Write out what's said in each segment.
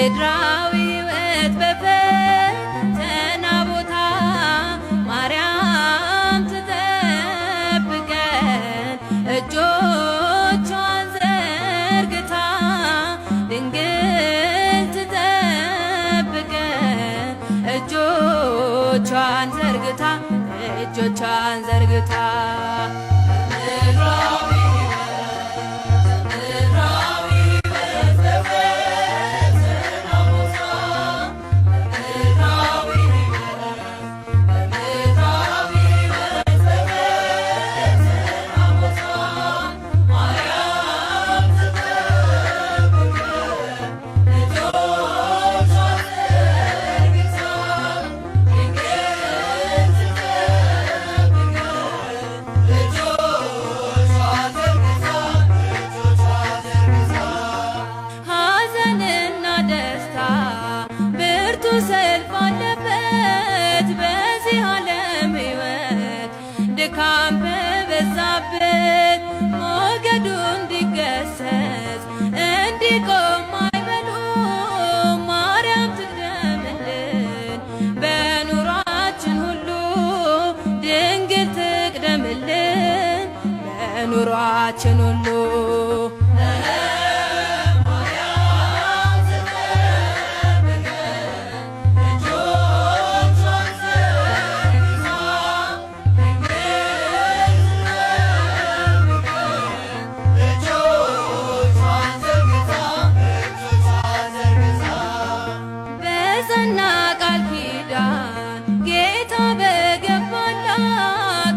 ምድራዊ ሕይወት በፈተና ቦታ ማርያም ትጠብቀን እጆቿን ዘርግታ ድንግል ትጠብቀን እጆቿን ዘርግታ ሰልፍ አለበት በዚህ ዓለም ሕይወት ድካም በበዛበት ሞገዱ እንዲገሰጽ እንዲቆም ማዕበሉ ማርያም ትቅደምልን በኑሯችን ሁሉ ድንግል ትቅደምልን በኑሯችን ሁሉ በጸና ቃል ኪዳን ጌታ በገባላት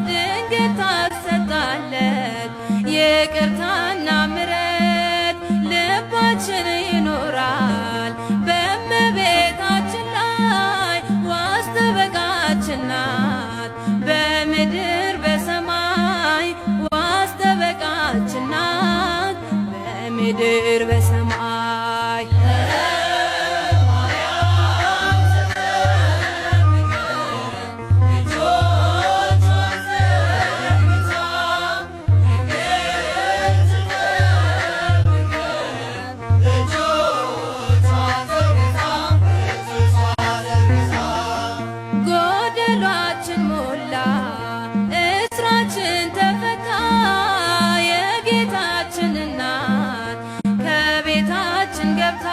ድንግል ታሰጣለት ይቅርታና ምሕረት ልባችን ይኖራል በእመቤታችን ላይ ዋስ ጠበቃችን ናት በምድር በሰማይ ዋስ ጠበቃችን ናት በምድር በሰማይ ጎደሏችን ሞላ እስራችን ተፈታ የጌታችን እናት ከቤታችን ገብታ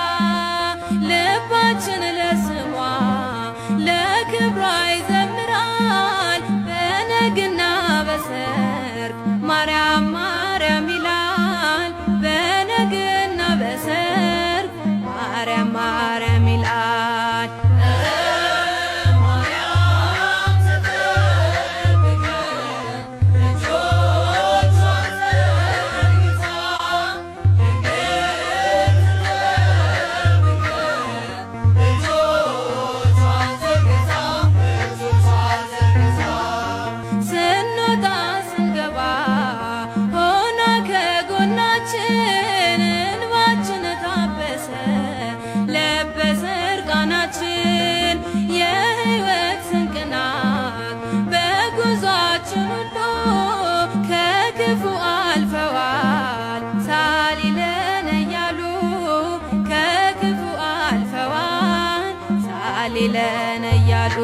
ልባችን ለስሟ ለክብሯ ይዘምራል በነግና በሰርክ ማርያም ማርያም ይላል በነግና በሰርክ ማርያም ማርያም ይላል እንባችን ታበሰ ለበሰ እርቃናችን የሕይወት ስንቅ ናት በጉዟችን ሁሉ ከክፉ አልፈዋል ሳሊለነ እያሉ ከክፉ አልፈዋል ሳሊለነ እያሉ